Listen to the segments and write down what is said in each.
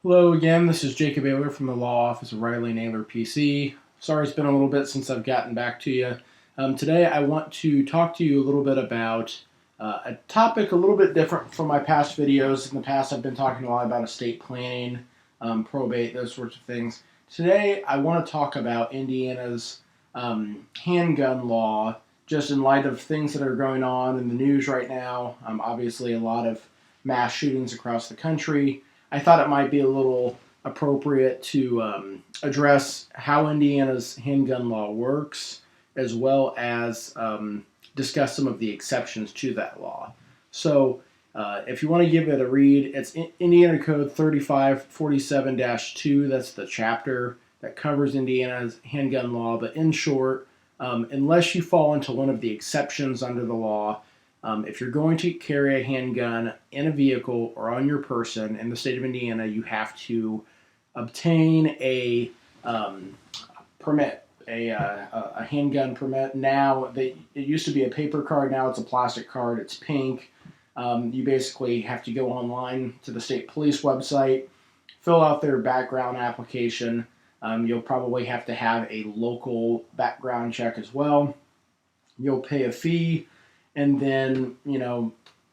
Hello again, this is Jacob Ahler from the Law Office of Riley and Ahler PC. Sorry it's been a little bit since I've gotten back to you. Today I want to talk to you a little bit about a topic a little bit different from my past videos. In the past I've been talking a lot about estate planning, probate, those sorts of things. Today I want to talk about Indiana's handgun law, just in light of things that are going on in the news right now. Obviously a lot of mass shootings across the country. I thought it might be a little appropriate to address how Indiana's handgun law works, as well as discuss some of the exceptions to that law. So, if you want to give it a read, it's Indiana Code 3547-2. That's the chapter that covers Indiana's handgun law. But in short, unless you fall into one of the exceptions under the law, if you're going to carry a handgun in a vehicle or on your person in the state of Indiana, you have to obtain a permit, a handgun permit. Now, it used to be a paper card. Now it's a plastic card. It's pink. You basically have to go online to the state police website, fill out their background application. You'll probably have to have a local background check as well. You'll pay a fee. And then,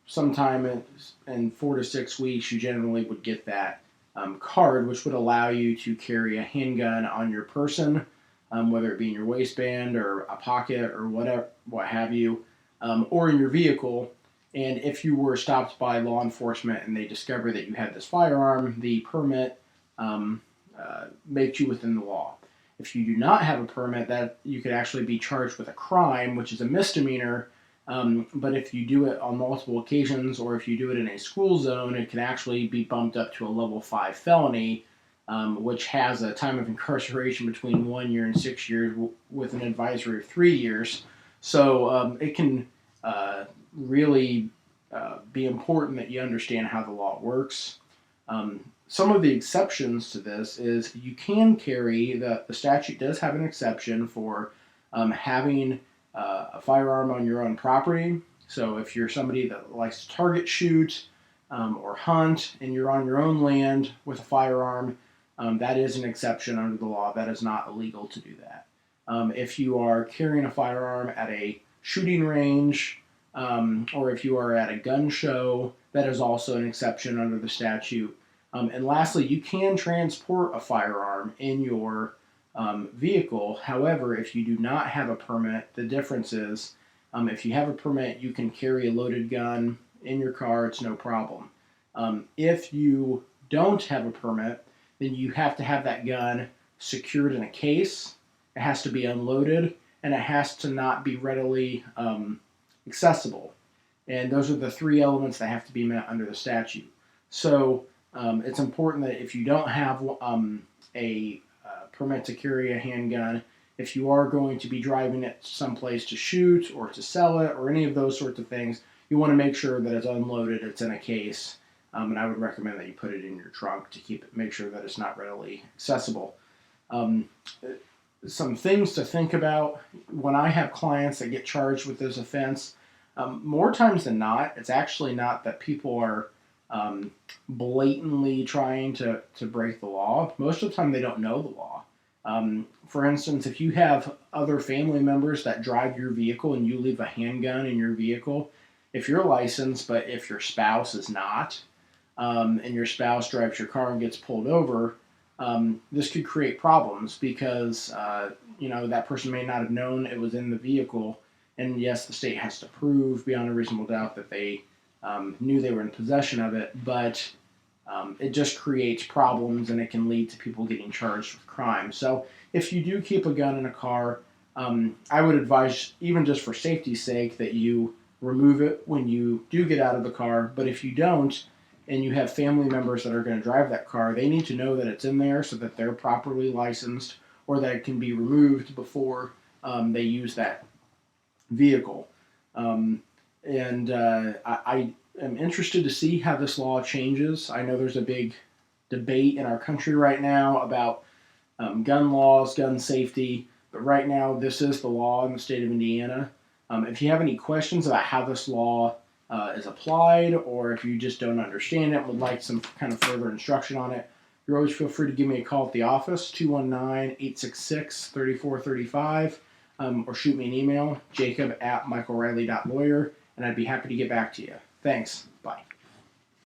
sometime in 4 to 6 weeks, you generally would get that card, which would allow you to carry a handgun on your person, whether it be in your waistband or a pocket or whatever, what have you, or in your vehicle. And if you were stopped by law enforcement and they discover that you had this firearm, the permit makes you within the law. If you do not have a permit, that you could actually be charged with a crime, which is a misdemeanor. But if you do it on multiple occasions, or if you do it in a school zone, it can actually be bumped up to a level 5 felony, which has a time of incarceration between 1 year and 6 years with an advisory of 3 years. So it can really be important that you understand how the law works. Some of the exceptions to this is you can carry, the statute does have an exception for having a firearm on your own property. So if you're somebody that likes to target shoot or hunt and you're on your own land with a firearm, that is an exception under the law. That is not illegal to do that. If you are carrying a firearm at a shooting range or if you are at a gun show, that is also an exception under the statute. And lastly, you can transport a firearm in your vehicle. However, if you do not have a permit, the difference is if you have a permit, you can carry a loaded gun in your car. It's no problem. If you don't have a permit, then you have to have that gun secured in a case. It has to be unloaded, and it has to not be readily accessible. And those are the 3 elements that have to be met under the statute. So it's important that if you don't have a permit to carry a handgun, if you are going to be driving it someplace to shoot or to sell it or any of those sorts of things, you want to make sure that it's unloaded, it's in a case, and I would recommend that you put it in your trunk to make sure that it's not readily accessible. Some things to think about when I have clients that get charged with this offense, more times than not, it's actually not that people are blatantly trying to break the law. Most of the time they don't know the law. For instance, if you have other family members that drive your vehicle and you leave a handgun in your vehicle, if you're licensed, but if your spouse is not, and your spouse drives your car and gets pulled over, this could create problems because, that person may not have known it was in the vehicle. And yes, the state has to prove beyond a reasonable doubt that they knew they were in possession of it, but it just creates problems and it can lead to people getting charged with crime. So if you do keep a gun in a car, I would advise, even just for safety's sake, that you remove it when you do get out of the car. But if you don't, and you have family members that are going to drive that car, they need to know that it's in there so that they're properly licensed or that it can be removed before they use that vehicle. I am interested to see how this law changes. I know there's a big debate in our country right now about gun laws, gun safety, but right now this is the law in the state of Indiana. If you have any questions about how this law is applied, or if you just don't understand it and would like some kind of further instruction on it, You always feel free to give me a call at the office, 219-866-3435, or shoot me an email, jacob@michaelriley.lawyer, and I'd be happy to get back to you. Thanks. Bye.